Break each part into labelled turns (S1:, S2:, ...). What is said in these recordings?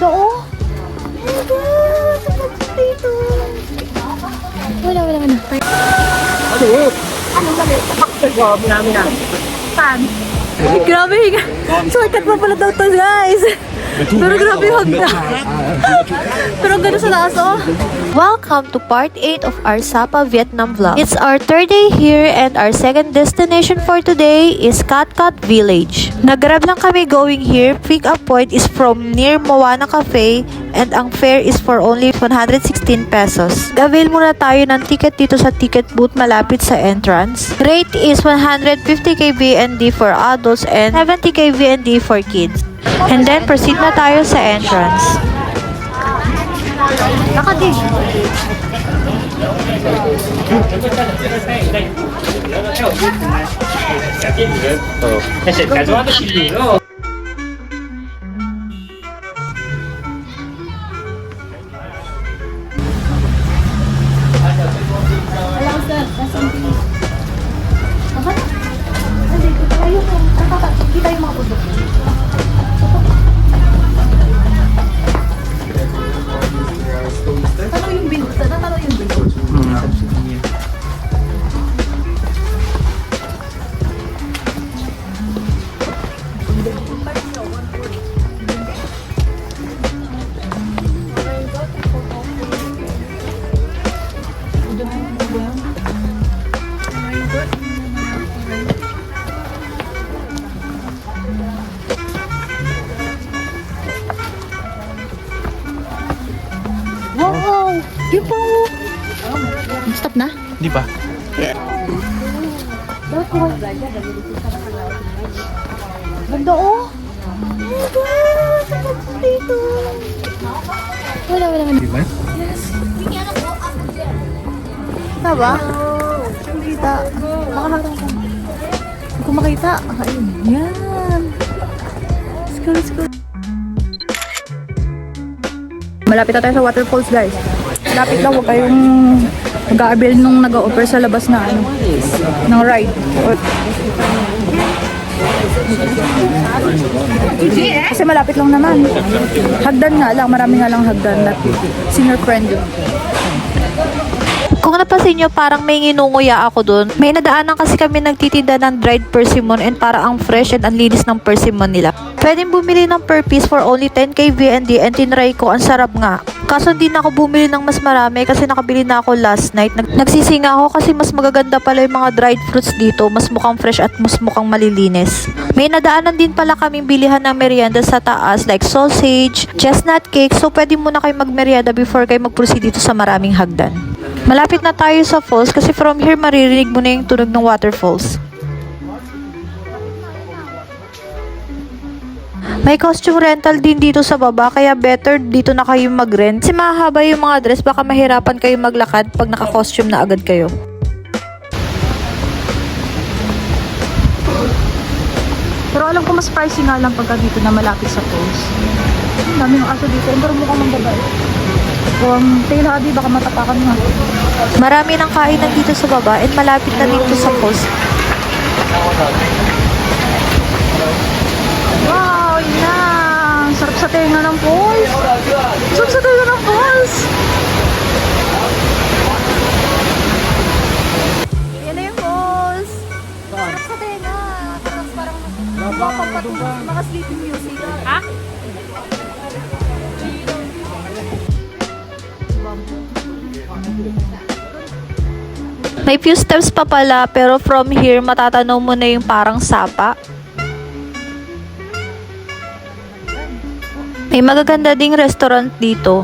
S1: Ganda oh. Oh my God! Ang dito. Wala. Ano mali? Grabe namin na. Saan? Grabe higa. Shortcut pa pala daw to guys. Pero grabe hagda. Pero gano'n sa taas oh.
S2: Welcome to part 8 of our Sapa Vietnam vlog. It's our third day here and our second destination for today is Cat Cat Village. Nag-grab lang kami going here. Pick up point is from near Moana Cafe and ang fare is for only 116 pesos. Avail muna tayo ng ticket dito sa ticket booth malapit sa entrance. Rate is 150k VND for adults and 70k VND for kids. And then proceed na tayo sa entrance.
S1: Nakadi. Kita yung mga product. Tatalo yung bill. Wow! Yung po! Stop na?
S3: Di ba?
S1: Ganda oh! Oh my God! Ang dito! Wala.
S3: Di ba?
S1: Kita ba? Kita. Makaharang ka. Hindi ko makita. Ayun. Yan. Let's go. Malapit na tayo sa waterfalls guys. Malapit lang, huwag kayong mag-a-avail nung nag-a-offer sa labas na ng ride. Kasi malapit lang naman. Hagdan nga lang, marami nga lang hagdan. Senior friendly.
S2: Kung napansin nyo, parang may nginunguya ako dun. May nadaanan kasi kami nagtitinda ng dried persimmon and para ang fresh and ang linis ng persimmon nila. Pwedeng bumili ng per piece for only 10k VND and tinry ko, ang sarap nga. Kaso hindi na ako bumili ng mas marami kasi nakabili na ako last night. Nagsisinga ako kasi mas magaganda pala yung mga dried fruits dito. Mas mukhang fresh at mas mukhang malilinis. May nadaanan din pala kaming bilihan ng merienda sa taas like sausage, chestnut cake. So pwede muna kayo magmerienda before kayo mag-proceed dito sa maraming hagdan. Malapit na tayo sa falls kasi from here maririnig mo na yung tunog ng waterfalls. May costume rental din dito sa baba kaya better dito na kayo mag-rent. Kasi mahaba yung mga dress, baka mahirapan kayo maglakad pag naka-costume na agad kayo.
S1: Pero alam ko mas pricey nga lang pagka dito na malapit sa falls. Ang dami yung aso dito. Pero mukhang mambabae. Tail hubby, baka matapakan nga.
S2: Marami ng kainan dito sa baba and malapit na dito sa falls.
S1: Wow, yun na! Sarap sa tenga ng falls! Sarap sa tenga ng falls! Yan na yung falls! Sarap sa tenga! Parang mga sleeping music. Ha?
S2: May few steps pa pala pero from here matatanaw mo na yung parang sapa. May magaganda ding restaurant dito.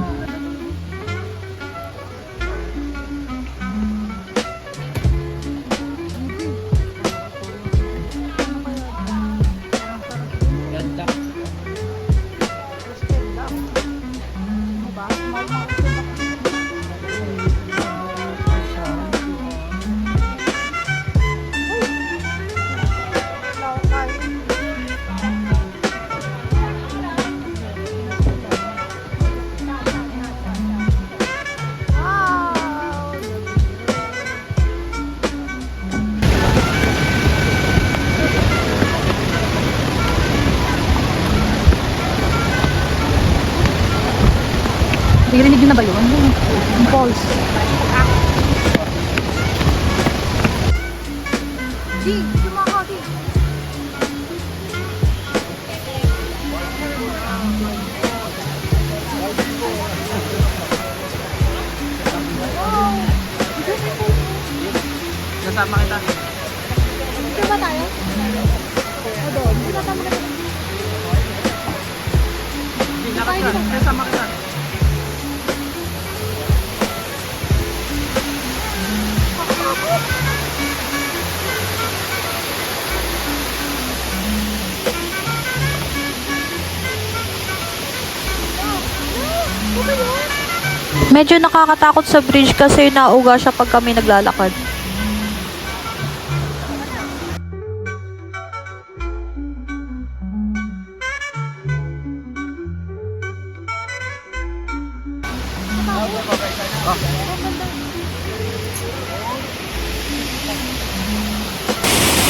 S1: Narinig nyo na ba yun? Yung pulse. Di, sumaka, di.
S3: Kasama kita.
S1: Dito ba tayo? O doon? Dito tama ka dito.
S3: Kasama kita.
S2: Medyo nakakatakot sa bridge kasi nauga siya pag kami naglalakad.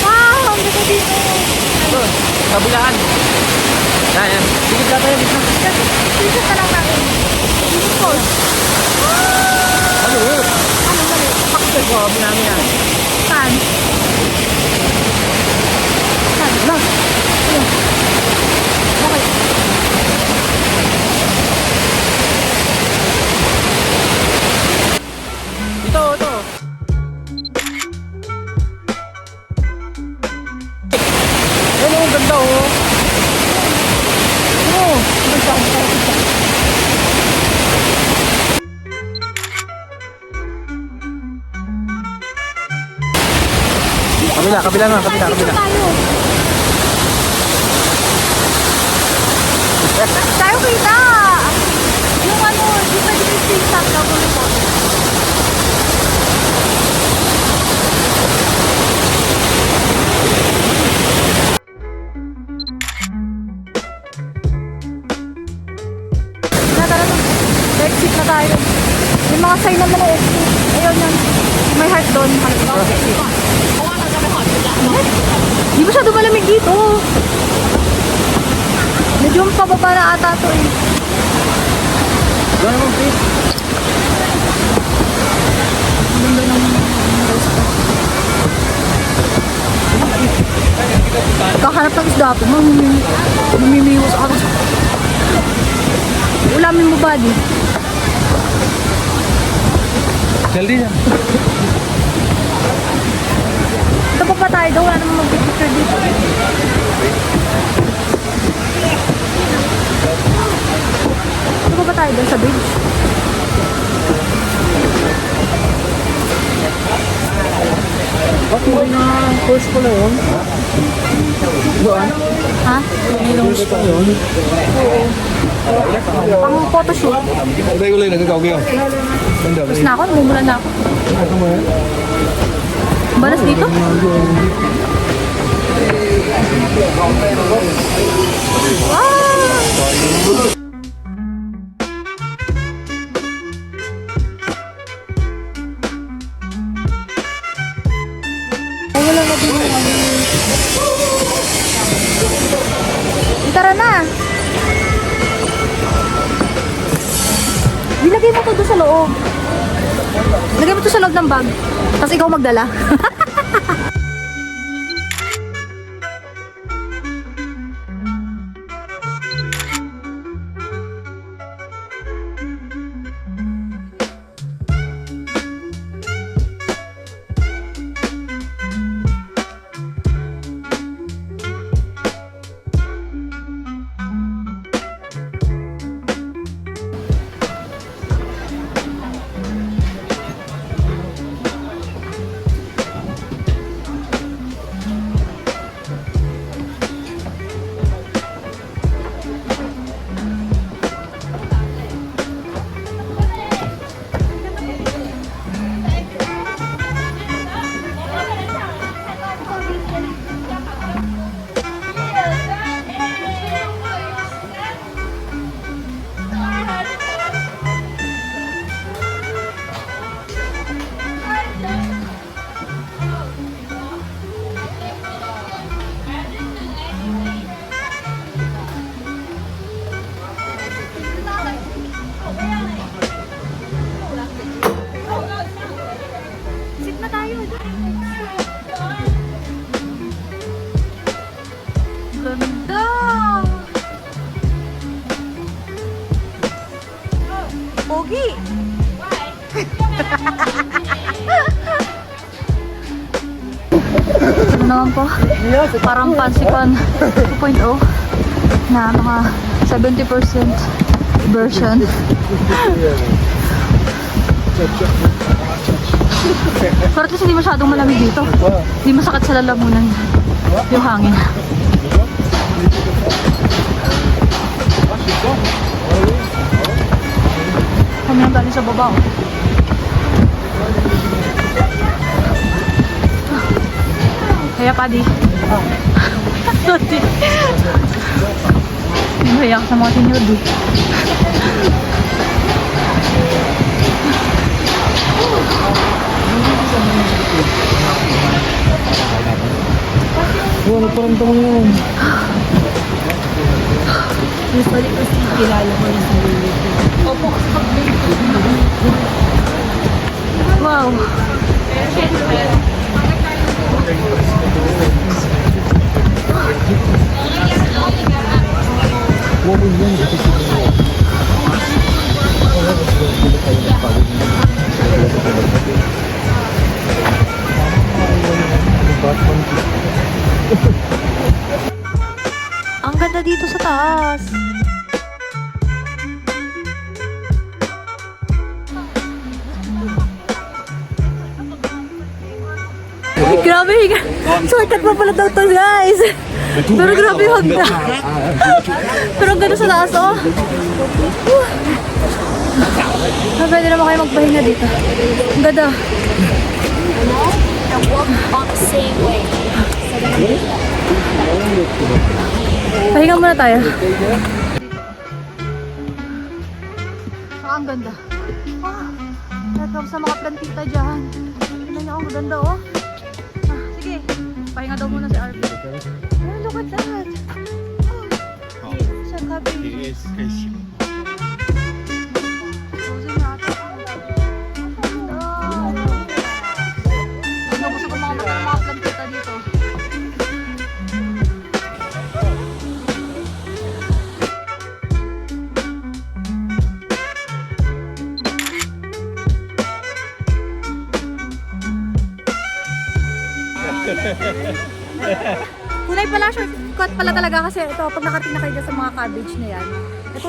S1: Wow! Ang ganda dito.
S3: Ito, kabilaan. Yan. Dikit ka tayo.
S1: Dito ka lang natin. Dito pulse.
S3: Ano?
S1: Ano mali?
S3: Pakita ko, minami yan.
S1: Saan? Saan? Lang. Ayun. Okay.
S3: Ito. Ano, ang ganda oh. Ano? Kabila nga.
S1: Dito tayo. Tayo kita! Yung ano, di ba dito yung TikTok na kulit ko? Tara na. Exit na tayo. Yung mga sign naman ng exit. Ayun yan. May heart doon. Di ba siya dumalamig dito? Medyo pababa na ata to eh.
S3: Gano'n mo, please.
S1: Ganda ng rice ko. Kakahanap ng isda ako. Mamimiwas ako. Ulamin mo ba di?
S3: Healthy yan.
S1: Ito pa tayo daw. Wala namang mag-picture dito. Ito pa tayo doon sa beach?
S3: Okay na, course ko na yun. Doon?
S1: Ha?
S3: Course ko yun.
S1: Pang photoshoot.
S3: Uday ko lang, nagkakawag
S1: Tapos na ako, namumula na ako. Balas dito? Wow! Ay, wala na din. Tara na! Ilagay mo to doon sa loob. Lagay mo to sa loob ng bag. Tapos ikaw magdala. Pogi! Ito naman po, parang pansipan 2.0 na mga 70% version. Pero at least hindi masyadong malamig dito. Hindi masakit sa lalamunan yung hangin. Kami ang galing sa baba. Kaya Padi. Sorry. Mahiyak sa mga senior di.
S3: Ano parang tama yun?
S1: Usually kasi kilala ko yung sarili ko. Opo, kasi wow.
S2: Ang ganda dito sa taas.
S1: Grabe, shortcut pa pala daw to guys. Pero grabe yung hagda. Pero ang ganda sa taas oh. Pwede naman kayo magpahinga dito. Ang ganda. Pahinga muna tayo. Ang ganda. Welcome sa mga plantita dyan. Tignan niyo, ang ganda oh. Sige, pahinga daw muna si RP. Oh, look at that. Oh, siya kabi. Gusto ko mga plantita dito. Kulay pala, shortcut pala talaga kasi ito, pag nakarating na kayo dyan sa mga cabbage na yan, ito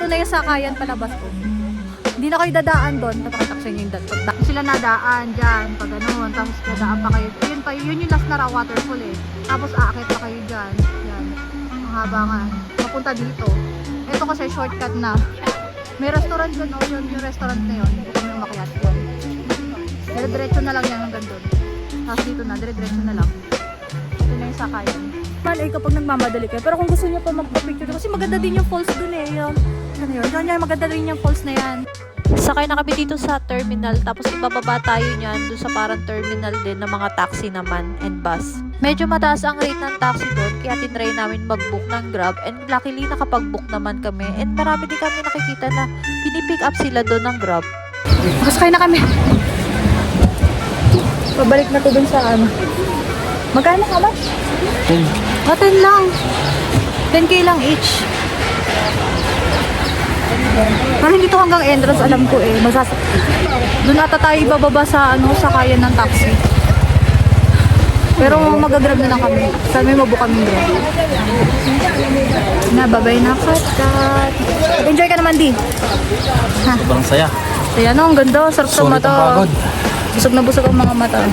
S1: na yung sakayan palabas ko. Hindi na kayo dadaan doon, tapataksin yung daan. Sila nadaan dyan, pag ganun, tapos dadaan pa kayo. Yun yung last na waterfall eh. Tapos aakit pa kayo dyan. Yan, ang haba nga. Mapunta dito. Ito kasi shortcut na. May restaurant dyan, oh, yun, yung restaurant na yun. Hindi kami umakyat yun. Dire-diretso na lang yan hanggang doon. Tapos dito na, dire-diretso na lang. Ito na yung sakayan. Malay kapag nagmamadali kayo. Pero kung gusto niyo pa magpa-picture, kasi maganda din yung falls dun eh. Yung, ano yun? Yan, maganda din yung falls na yan.
S2: Sakay na kami dito sa terminal, tapos ibababa tayo niyan doon sa parang terminal din ng mga taxi naman and bus. Medyo mataas ang rate ng taxi doon, kaya tinry namin mag-book ng Grab, and luckily nakapag-book naman kami, and marami din kami nakikita na pinipick up sila doon ng Grab.
S1: Makasakay na kami. Pabalik na to dun sa ano. Magkano ka ba? 10. 10 lang. 10k lang each. Parang dito hanggang entrance, alam ko eh. Doon ata tayo ibababa sa ano, sakayan ng taxi. Pero mag-grab na lang kami. Saan may mabuka ng grab. Nababay na kat. Enjoy ka naman, Di. Ha?
S3: Sobrang saya.
S1: Kaya no, ang ganda. Sarap sa
S3: Sulit
S1: mata.
S3: ang pagod.
S1: Busog na busog ang mga mata.